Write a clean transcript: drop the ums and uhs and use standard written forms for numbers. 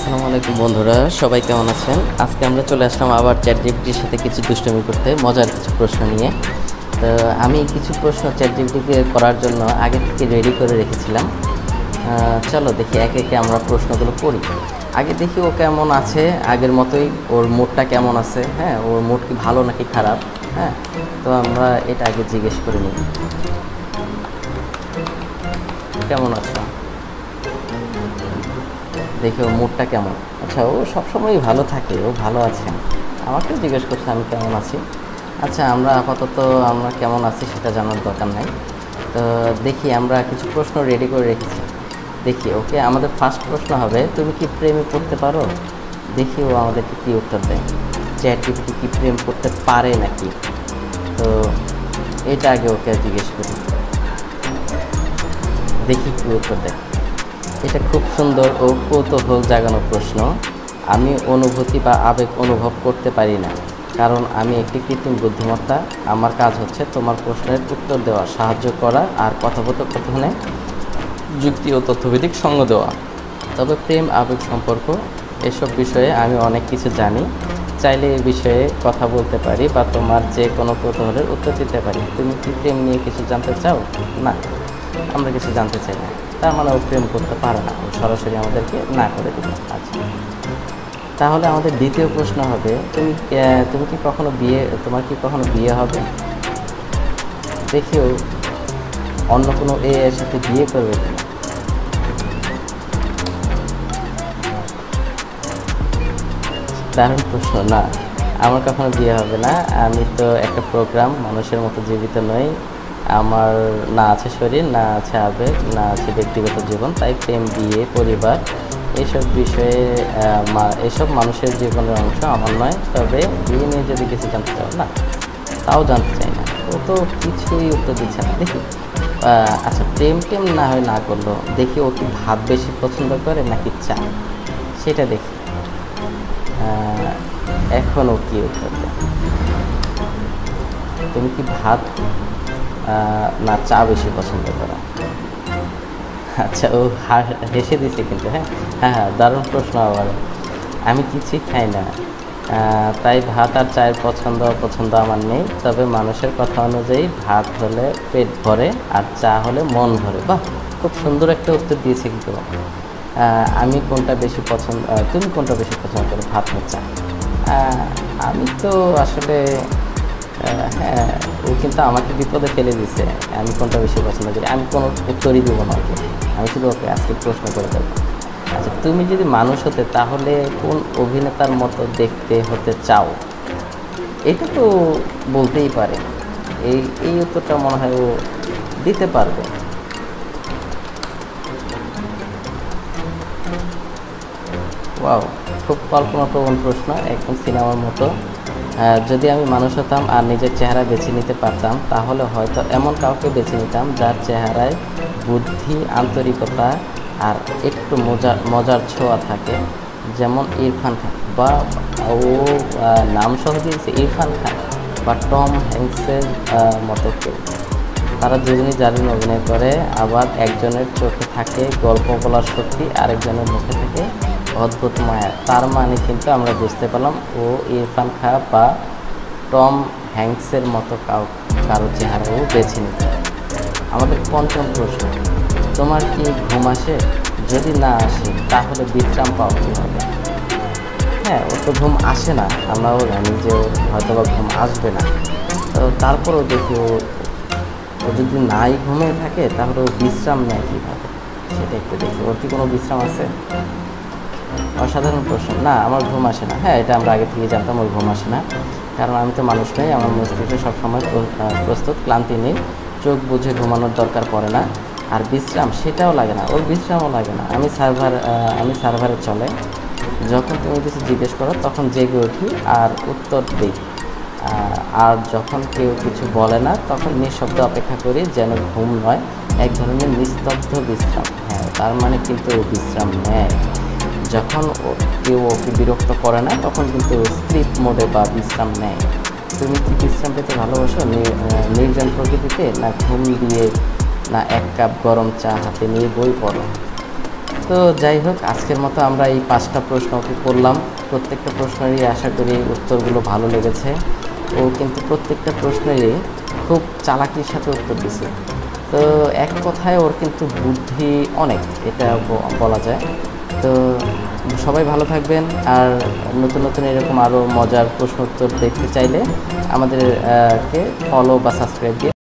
আসসালামু আলাইকুম বন্ধুরা, সবাই কেমন আছেন? আজকে আমরা চলে আসলাম আবার চ্যাটজিপিটির সাথে কিছু দুষ্টুমি করতে, মজার কিছু প্রশ্ন নিয়ে। তো আমি কিছু প্রশ্ন চ্যাটজিপিটিকে করার জন্য আগে থেকে রেডি করে রেখেছিলাম। চলো দেখি একে একে আমরা প্রশ্নগুলো করি। আগে দেখি ও কেমন আছে, আগের মতোই ওর মুডটা কেমন আছে। হ্যাঁ, ওর মুড কি ভালো নাকি খারাপ? হ্যাঁ, তো আমরা এটা আগে জিজ্ঞেস করে নিই। কেমন আছো? দেখি ওর মুডটা কেমন। আচ্ছা, ও সবসময়ই ভালো থাকে, ও ভালো আছে। আমাকেও জিজ্ঞেস করছে আমি কেমন আছি। আচ্ছা, আমরা আপাতত আমরা কেমন আছি সেটা জানার দরকার নাই। তো দেখি আমরা কিছু প্রশ্ন রেডি করে রেখেছি। দেখি ওকে, আমাদের ফার্স্ট প্রশ্ন হবে, তুমি কি প্রেমে পড়তে পারো? দেখি ও আমাদেরকে কী উত্তর দেয়। চ্যাটজিপিটি কি প্রেম করতে পারে নাকি? তো এটা আগে ওকে জিজ্ঞেস করি, দেখি কী উত্তর দেয়। এটা খুব সুন্দর ও কৌতূহল জাগানো প্রশ্ন। আমি অনুভূতি বা আবেগ অনুভব করতে পারি না, কারণ আমি একটি কৃত্রিম বুদ্ধিমত্তা। আমার কাজ হচ্ছে তোমার প্রশ্নের উত্তর দেওয়া, সাহায্য করা আর কথোপকথনে যুক্তি ও তথ্যভিত্তিক সঙ্গ দেওয়া। তবে প্রেম, আবেগ, সম্পর্ক এসব বিষয়ে আমি অনেক কিছু জানি। চাইলে এই বিষয়ে কথা বলতে পারি বা তোমার যে কোনো কৌতূহলের উত্তর দিতে পারি। তুমি কি প্রেম নিয়ে কিছু জানতে চাও? না, আমরা কিছু জানতে চাই না। তার মানে ও প্রেম করতে পারে না, ও সরাসরি আমাদেরকে না করে দিল। আচ্ছা, তাহলে আমাদের দ্বিতীয় প্রশ্ন হবে, তুমি কি কখনো তোমার কি কখনো বিয়ে হবে? দেখিও অন্য কোনো এর সাথে বিয়ে করবে কিনা। দারুণ প্রশ্ন। না, আমার কখনো বিয়ে হবে না। আমি তো একটা প্রোগ্রাম, মানুষের মতো জীবিত নই। আমার না আছে শরীর, না আছে আবেগ, না আছে ব্যক্তিগত জীবন। তাই প্রেম, বিয়ে, পরিবার এইসব বিষয়ে এসব মানুষের জীবনের অংশ, আমার নয়। তবে বিয়ে নিয়ে যদি কিছু জানতে চাও, না, তাও জানতে চাই না। ও তো কিছুই উত্তর দিচ্ছে না। দেখি আচ্ছা, প্রেম না হয় না করলো, দেখি ও কি ভাত বেশি পছন্দ করে নাকি চা, সেটা দেখি। এখন ও কি উত্তর দেয়। তুমি কি ভাত না চা বেশি পছন্দ করো? আচ্ছা, ও হেসে দিছে কিন্তু। হ্যাঁ হ্যাঁ হ্যাঁ, দারুণ প্রশ্ন আবার। আমি কিছুই খাই না, তাই ভাত আর চায়ের অপছন্দ আমার নেই। তবে মানুষের কথা অনুযায়ী ভাত হলে পেট ভরে আর চা হলে মন ভরে। বাহ, খুব সুন্দর একটা উত্তর দিয়েছে কিন্তু। আমি কোনটা বেশি পছন্দ, তুমি কোনটা বেশি পছন্দ করো, ভাত না চা? আমি তো আসলে হ্যাঁ, ও কিন্তু আমাকে বিপদে ফেলে দিছে। আমি কোনটা বেশি পছন্দ করি, আমি কোনো উত্তরই দেবো না ওকে। আমি শুধু ওকে আজকে প্রশ্ন করে দেবো। আচ্ছা, তুমি যদি মানুষ হতে তাহলে কোন অভিনেতার মতো দেখতে হতে চাও? এটা তো বলতেই পারে। এই এই উত্তরটা মনে হয় ও দিতে পারবে। ওয়াও, খুব কল্পনাপ্রবণ প্রশ্ন, একদম সিনেমার মতো। যদি আমি মানুষ হতাম আর নিজের চেহারা বেছে নিতে পারতাম, তাহলে হয়তো এমন কাউকে বেছে নিতাম যার চেহারায় বুদ্ধি, আন্তরিকতা আর একটু মজার ছোঁয়া থাকে। যেমন ইরফান খান, বা ও নাম সহ দিয়েছে ইরফান খান, বা টম হ্যাঙ্কসের মতো কেউ। তারা দুজনই দারুণ অভিনয় করে। আবার একজনের চোখে থাকে গল্প বলার শক্তি, আরেকজনের মুখে থাকে অদ্ভুত মায়া। তার মানে কিন্তু আমরা বুঝতে পারলাম ও ইরফান খান বা টম হ্যাঙ্কসের মতো কারো চেহারাও বেছে নিতে। আমাদের পঞ্চম প্রশ্ন, তোমার কি ঘুম আসে? যদি না আসে তাহলে বিশ্রাম পাও কীভাবে? হ্যাঁ, ওর তো ঘুম আসে না, আমরাও জানি যে হয়তো বা ঘুম আসবে না। তো তারপরেও দেখি ও যদি নাই ঘুমিয়ে থাকে তাহলে ও বিশ্রাম নেয় কীভাবে, সেটা একটু দেখি। ওর কি কোনো বিশ্রাম আছে? অসাধারণ প্রশ্ন। না, আমার ঘুম আসে না। হ্যাঁ, এটা আমরা আগে থেকে জানতাম, ওর ঘুম আসে না, কারণ আমি তো মানুষ নই। আমার মস্তিষ্কে সবসময় প্রস্তুত, ক্লান্তি নেই, চোখ বুঝে ঘুমানোর দরকার পড়ে না। আর বিশ্রাম, সেটাও লাগে না, ওর বিশ্রামও লাগে না। আমি সার্ভারে চলে, যখন তুমি কিছু জিজ্ঞেস করো তখন জেগে উঠি আর উত্তর দিই। আর যখন কেউ কিছু বলে না তখন নিঃশব্দ অপেক্ষা করি, যেন ঘুম নয়, এক ধরনের নিস্তব্ধ বিশ্রাম। হ্যাঁ, তার মানে কিন্তু বিশ্রাম নেয়। যখন কেউ ওকে বিরক্ত করে না তখন কিন্তু স্লিপ মোডে বা বিশ্রাম নেয়। তুমি কি বিশ্রাম পেতে ভালোবাসো নির্জন প্রকৃতিতে, না ঘুম দিয়ে, না এক কাপ গরম চা হাতে নিয়ে বই পড়ো? তো যাই হোক, আজকের মতো আমরা এই 5টা প্রশ্ন ওকে করলাম। প্রত্যেকটা প্রশ্নেরই আশা করি উত্তরগুলো ভালো লেগেছে। ও কিন্তু প্রত্যেকটা প্রশ্নেরই খুব চালাকির সাথে উত্তর দিছে। তো এক কথায় ওর কিন্তু বুদ্ধি অনেক, এটা বলা যায়। তো সবাই ভালো থাকবেন। আর নতুন নতুন এরকম আরও মজার প্রশ্ন উত্তর দেখতে চাইলে আমাদের কে ফলো বা সাবস্ক্রাইব দিয়ে